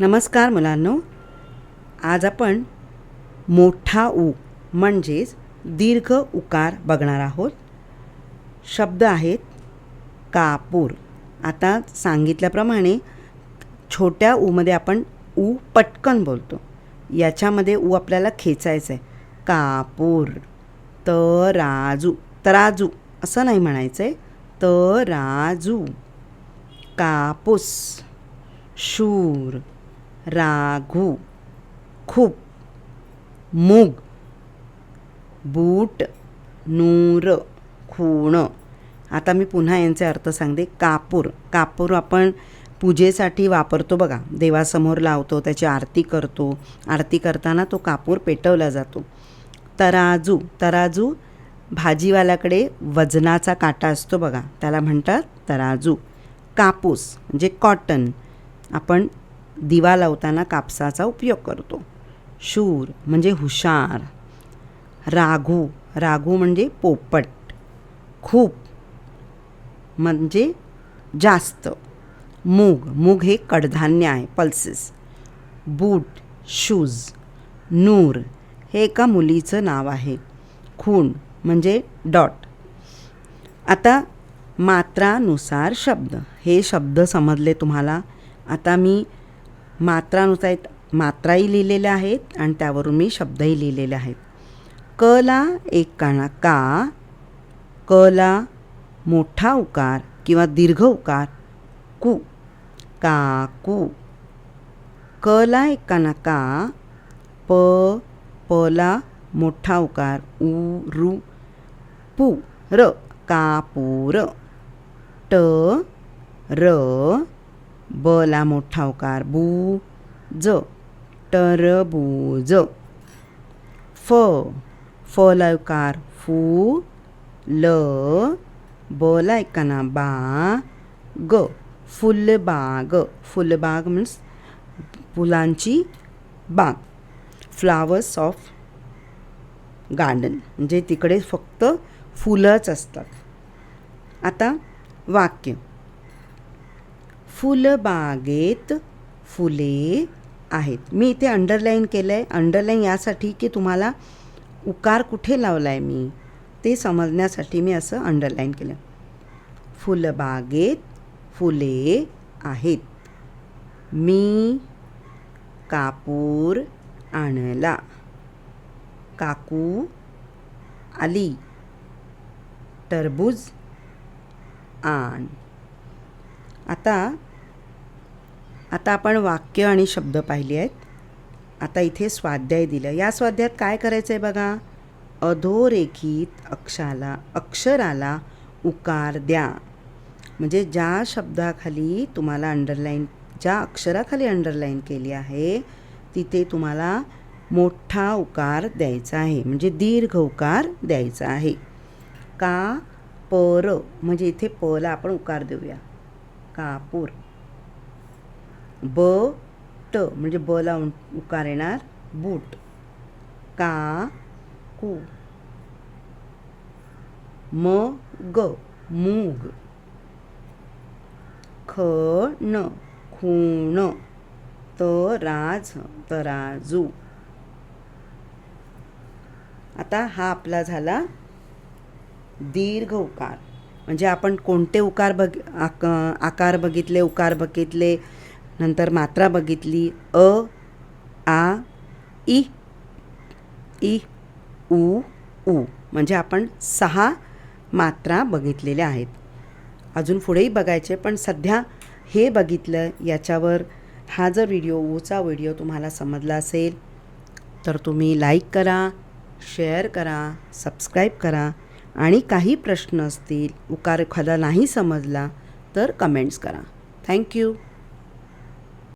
नमस्कार मुलांनो, आज आपण मोठा ऊ म्हणजेच दीर्घ उकार बघणार आहोत. शब्द आहेत कापूर. आता सांगितल्याप्रमाणे छोट्या ऊमध्ये आपण ऊ पटकन बोलतो. याच्यामध्ये ऊ आपल्याला खेचायचं आहे. कापूर. तराजू. तराजू असं नाही म्हणायचं आहे. तराजू. कापूस. शूर. राघू. खूप. मूग. बूट. नूर. खूण. आता मी पुन्हा यांचे अर्थ सांगते. कापूर. कापूर आपण पूजेसाठी वापरतो बघा, देवासमोर लावतो, त्याची आरती करतो. आरती करताना तो कापूर पेटवला जातो. तराजू. तराजू भाजीवाल्याकडे वजनाचा काटा असतो बघा, त्याला म्हणतात तराजू. कापूस म्हणजे कॉटन, आपण दिवा लावताना कापसाचा उपयोग करतो. शूर म्हणजे हुशार. राघू. राघू म्हणजे पोपट. खूप म्हणजे जास्त. मूग. मूग हे कडधान्य आहे, पल्सेस. बूट शूज. नूर हे एका मुलीचं नाव आहे. खूण म्हणजे डॉट. आता मात्रानुसार शब्द. हे शब्द समजले तुम्हाला. आता मी मात्राही लिहिलेल्या आहेत आणि त्यावरून मी शब्दही लिहिलेले आहेत. कला एक काना का. कला मोठा उकार किंवा दीर्घ उकार कू. काकू. कला एक काना का. पला मोठा उकार रू. पू र. कापूर. र. बला मोठा उकार बू. टरबूज. फला उकार फू. बला एकाना बा. फुलबाग. फुलबाग मीन्स फुलांची बाग. फ्लावर्स ऑफ गार्डन म्हणजे तिकडे फक्त फुलंच असतात. आता वाक्य. फुलबागेत फुले आहेत. मी इथे अंडरलाईन केलं आहे. अंडरलाईन यासाठी की तुम्हाला उकार कुठे लावला आहे मी ते समजण्यासाठी मी असं अंडरलाईन केलं. फुलबागेत फुले आहेत. मी कापूर आणला. काकू आली. टरबूज आण. आता आपण वाक्य आणि शब्द पाहिले आहेत. आता इथे स्वाध्याय दिलं. या स्वाध्यायात काय करायचं आहे बघा. अधोरेखित अक्षराला उकार द्या. म्हणजे ज्या शब्दाखाली तुम्हाला ज्या अक्षराखाली अंडरलाईन केली आहे तिथे तुम्हाला मोठा उकार द्यायचा आहे, म्हणजे दीर्घ उकार द्यायचा आहे. का पर म्हणजे इथे पला आपण उकार देऊया. कापूर. ट म्हणजे बला उकार येणार बूट. कू. मूग. खूण. तराजू. आता हा आपला झाला दीर्घ उकार. म्हणजे आपण कोणते आकार बघितले, उकार बघितले, नंतर मात्रा बघितली. आ, इ, उ, म्हणजे आपण 6 मात्रा बघितलेल्या आहेत. अजून पुढेही बघायचे, पण सध्या हे बघितलं. याच्यावर हा जर ऊचा व्हिडिओ तुम्हाला समजला असेल तर तुम्ही लाईक करा, शेअर करा, सबस्क्राईब करा. आणि काही प्रश्न असतील, उकार एखादा नाही समजला तर कमेंट्स करा. थँक्यू.